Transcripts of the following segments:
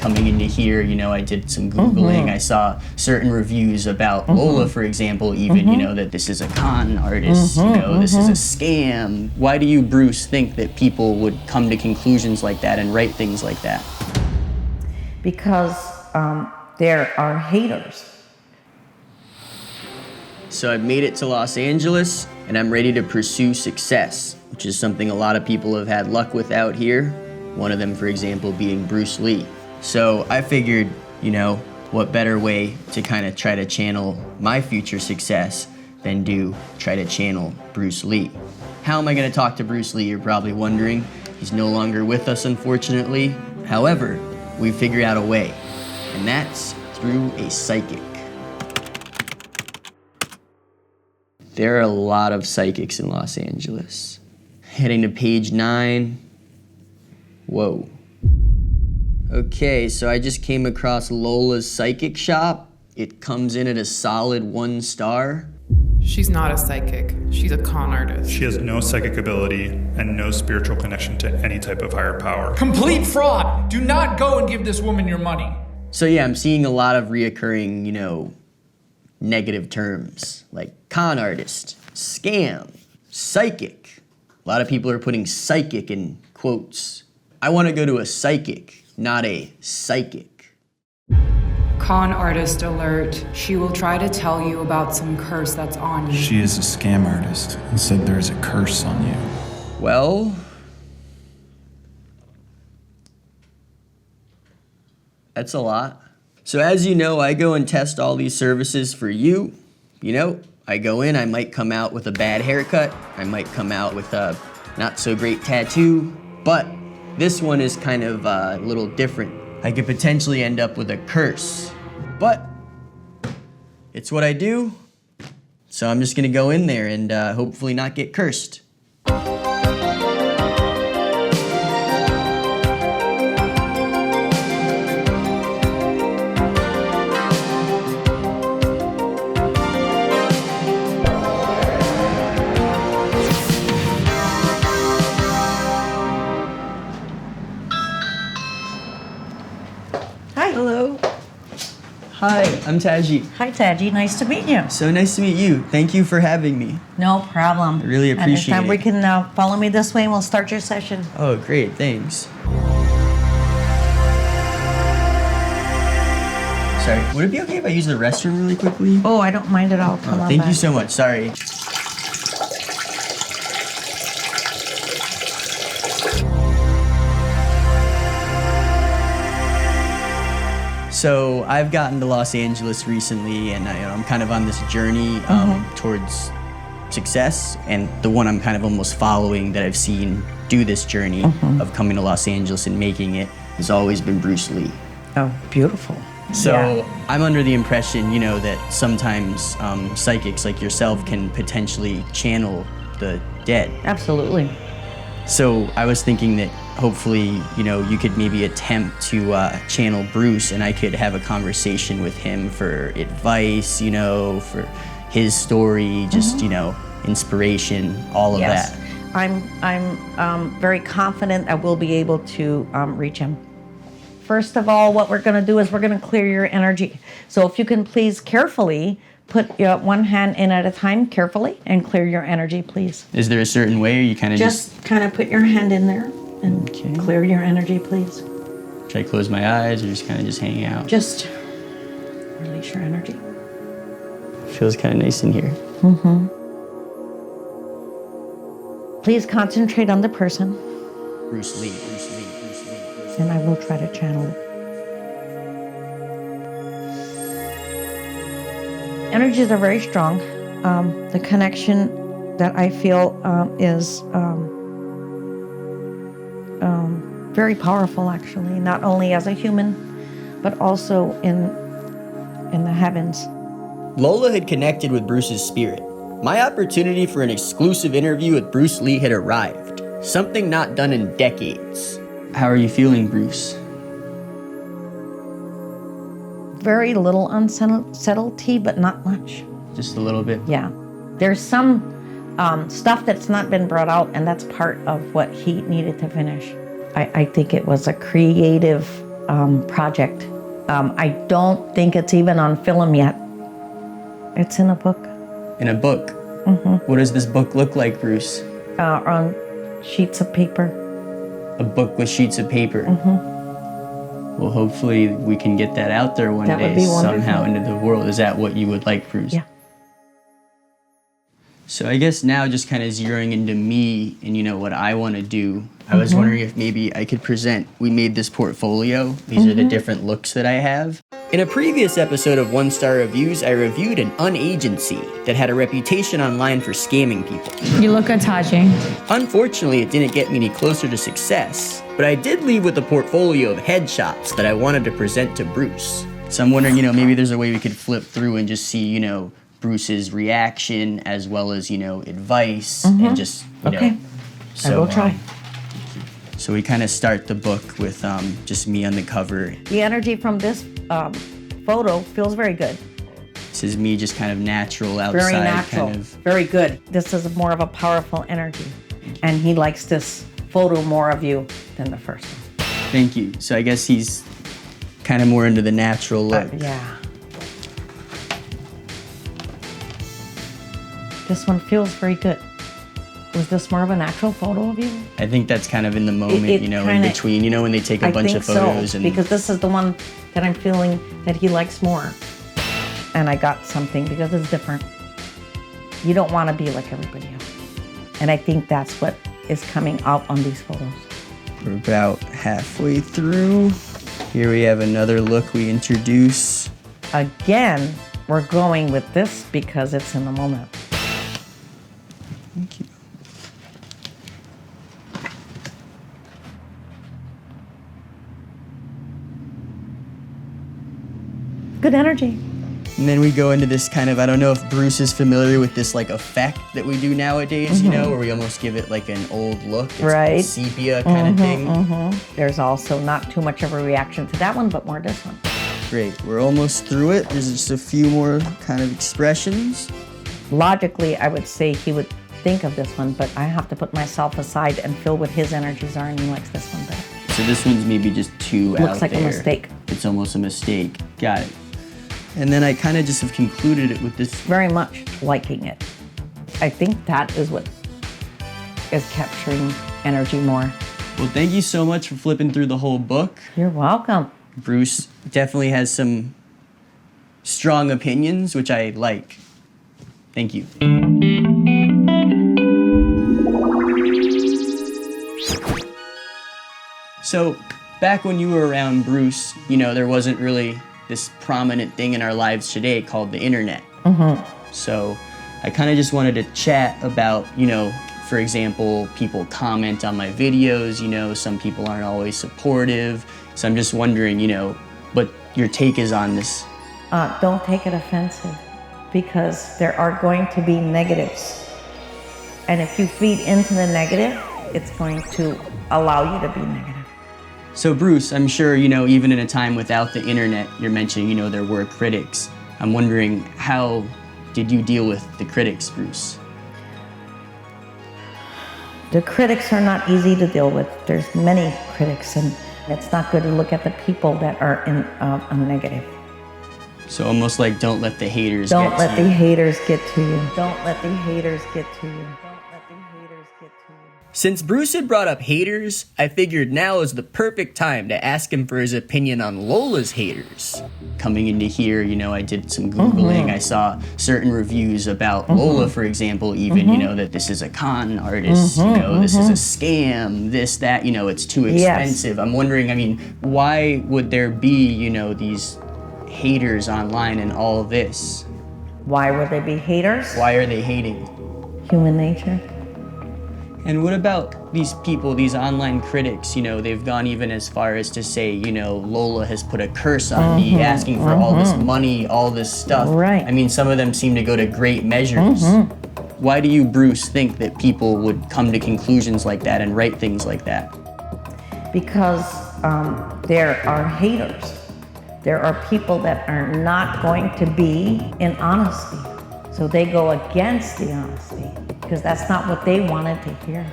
coming into here, you know, I did some Googling. I saw certain reviews about Lola, for example, even, you know, that this is a con artist, you know, this is a scam. Why do you, Bruce, think that people would come to conclusions like that and write things like that? Because there are haters. So I've made it to Los Angeles and I'm ready to pursue success, which is something a lot of people have had luck with out here. One of them, for example, being Bruce Lee. So I figured, you know, what better way to kind of try to channel my future success than try to channel Bruce Lee. How am I gonna talk to Bruce Lee, you're probably wondering. He's no longer with us, unfortunately. However, we figured out a way, and that's through a psychic. There are a lot of psychics in Los Angeles. Heading to page 9. Whoa. Okay, so I just came across Lola's psychic shop. It comes in at a solid 1 star. She's not a psychic. She's a con artist. She has no psychic ability and no spiritual connection to any type of higher power. Complete fraud! Do not go and give this woman your money. So yeah, I'm seeing a lot of reoccurring, you know, negative terms like con artist, scam, psychic. A lot of people are putting psychic in quotes. I want to go to a psychic, not a psychic. Con artist alert. She will try to tell you about some curse that's on you. She is a scam artist and said there's a curse on you. Well, that's a lot. So as you know, I go and test all these services for you. You know, I go in, I might come out with a bad haircut. I might come out with a not so great tattoo, but this one is kind of a little different. I could potentially end up with a curse, but it's what I do. So I'm just gonna go in there and hopefully not get cursed. Hello. Hi, I'm Taji. Hi, Taji. Nice to meet you. So nice to meet you. Thank you for having me. No problem. I really appreciate Anytime it. we can follow me this way and we'll start your session. Oh, great, thanks. Sorry, would it be okay if I use the restroom really quickly? Oh, I don't mind at all. Come on Thank back. you so much, sorry. So I've gotten to Los Angeles recently and I'm kind of on this journey towards success, and the one I'm kind of almost following that I've seen do this journey of coming to Los Angeles and making it has always been Bruce Lee. Oh, beautiful. So I'm under the impression, you know, that sometimes psychics like yourself can potentially channel the dead. Absolutely. So I was thinking that hopefully, you know, you could maybe attempt to channel Bruce and I could have a conversation with him for advice, you know, for his story, just, you know, inspiration, all of that. I'm very confident I will be able to reach him. First of all, what we're going to do is we're going to clear your energy. So if you can please carefully put your one hand in at a time, carefully, and clear your energy, please. Is there a certain way, or you kind of just kind of put your hand in there and clear your energy, please. Should I close my eyes or just kind of just hang out? Just release your energy. Feels kind of nice in here. Please concentrate on the person. Bruce Lee, Bruce Lee, Bruce Lee, Bruce Lee. And I will try to channel it. Energies are very strong. The connection that I feel is very powerful, actually, not only as a human, but also in the heavens. Lola had connected with Bruce's spirit. My opportunity for an exclusive interview with Bruce Lee had arrived. Something not done in decades. How are you feeling, Bruce? Very little unsettled, but not much. Just a little bit? Yeah. There's some stuff that's not been brought out, and that's part of what he needed to finish. I think it was a creative project. I don't think it's even on film yet. It's in a book. In a book? What does this book look like, Bruce? On sheets of paper. A book with sheets of paper? Well, hopefully we can get that out there one That would day be wonderful. somehow into the world. Is that what you would like, Bruce? Yeah. So I guess now just kind of zeroing into me and, you know, what I want to do, I was wondering if maybe I could present, we made this portfolio. These are the different looks that I have. In a previous episode of One Star Reviews, I reviewed an unagency that had a reputation online for scamming people. You look good, Taji. Unfortunately, it didn't get me any closer to success, but I did leave with a portfolio of headshots that I wanted to present to Bruce. So I'm wondering, you know, maybe there's a way we could flip through and just see, you know, Bruce's reaction as well as, you know, advice and just, you know. So, I will try. So we kind of start the book with just me on the cover. The energy from this photo feels very good. This is me just kind of natural outside. Very natural. Kind of. Very good. This is more of a powerful energy. And he likes this photo more of you than the first one. Thank you. So I guess he's kind of more into the natural look. Yeah. This one feels very good. Was this more of a natural photo of you? I think that's kind of in the moment, It you know, kinda- in between, you know, when they take a bunch of photos. So, And because this is the one that I'm feeling that he likes more. And I got something because it's different. You don't want to be like everybody else. And I think that's what is coming out on these photos. we're about halfway through. Here we have another look we introduce. Again, we're going with this because it's in the moment. Thank you. Good energy. And then we go into this kind of, I don't know if Bruce is familiar with this like effect that we do nowadays, you know, where we almost give it like an old look. It's Right. sepia kind of thing. There's also not too much of a reaction to that one, but more this one. Great, we're almost through it. There's just a few more kind of expressions. Logically, I would say he would think of this one, but I have to put myself aside and feel what his energies are, and he likes this one better. So this one's maybe just too out there. Looks like a mistake. It's almost a mistake. Got it. And then I kind of just have concluded it with this. Very much liking it. I think that is what is capturing energy more. Well, thank you so much for flipping through the whole book. You're welcome. Bruce definitely has some strong opinions, which I like. Thank you. So, back when you were around Bruce, you know, there wasn't really this prominent thing in our lives today called the internet. So, I kind of just wanted to chat about, you know, for example, people comment on my videos, you know, some people aren't always supportive. So I'm just wondering, you know, what your take is on this. Don't take it offensive because there are going to be negatives. And if you feed into the negative, it's going to allow you to be negative. So Bruce, I'm sure, you know, even in a time without the internet, you're mentioning, you know, there were critics. I'm wondering, how did you deal with the critics, Bruce? The critics are not easy to deal with. There's many critics, and it's not good to look at the people that are in a negative. So almost like don't let the haters Don't get let to the you. haters get to you. Don't let the haters get to you. Don't let the haters get to you. Since Bruce had brought up haters, I figured now is the perfect time to ask him for his opinion on Lola's haters. Coming into here, you know, I did some Googling. I saw certain reviews about Lola, for example, even, you know, that this is a con artist, you know, this is a scam, this, that, you know, it's too expensive. I'm wondering, I mean, why would there be, you know, these haters online and all this? Why would they be haters? Why are they hating? Human nature. And what about these people, these online critics, you know, they've gone even as far as to say, you know, Lola has put a curse on me, asking for all this money, all this stuff. Right. I mean, some of them seem to go to great measures. Why do you, Bruce, think that people would come to conclusions like that and write things like that? Because there are haters. There are people that are not going to be in honesty. So they go against the honesty because that's not what they wanted to hear.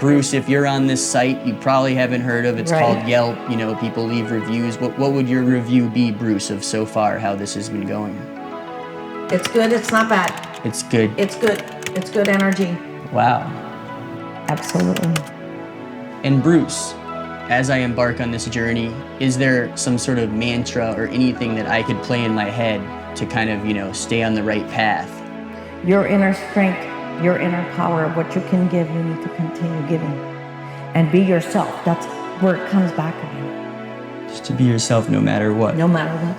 Bruce, if you're on this site you probably haven't heard of, it's Right. called Yelp, you know, people leave reviews. What would your review be, Bruce, of so far how this has been going? It's good, it's not bad. It's good. It's good. It's good energy. Wow. Absolutely. And Bruce, as I embark on this journey, is there some sort of mantra or anything that I could play in my head to kind of, you know, stay on the right path? Your inner strength, your inner power of what you can give, you need to continue giving. And be yourself. That's where it comes back again. Just to be yourself no matter what. No matter what.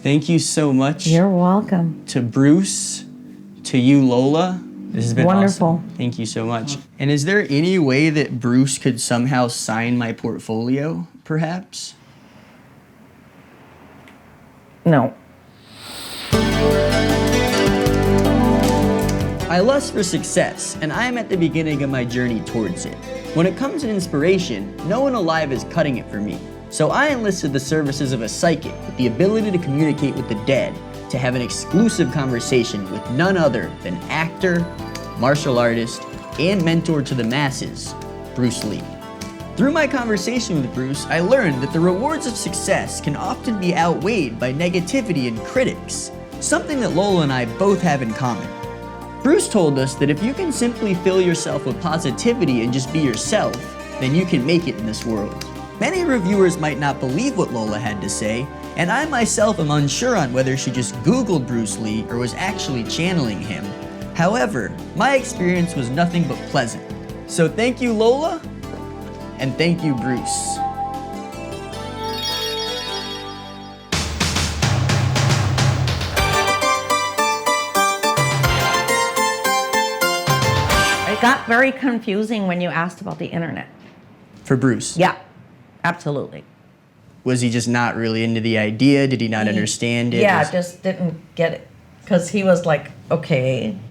Thank you so much You're welcome. to Bruce, to you, Lola. This has been Wonderful. awesome. Thank you so much. And is there any way that Bruce could somehow sign my portfolio, perhaps? No. I lust for success, and I am at the beginning of my journey towards it. When it comes to inspiration, no one alive is cutting it for me. So I enlisted the services of a psychic with the ability to communicate with the dead, to have an exclusive conversation with none other than actor, martial artist, and mentor to the masses, Bruce Lee. Through my conversation with Bruce, I learned that the rewards of success can often be outweighed by negativity and critics, something that Lola and I both have in common. Bruce told us that if you can simply fill yourself with positivity and just be yourself, then you can make it in this world. Many reviewers might not believe what Lola had to say, and I myself am unsure on whether she just Googled Bruce Lee or was actually channeling him. However, my experience was nothing but pleasant. So thank you, Lola, and thank you, Bruce. It got very confusing when you asked about the internet. For Bruce. Yeah, absolutely. Was he just not really into the idea? Did he not understand it? Yeah, Was- just didn't get it. Because he was like, okay.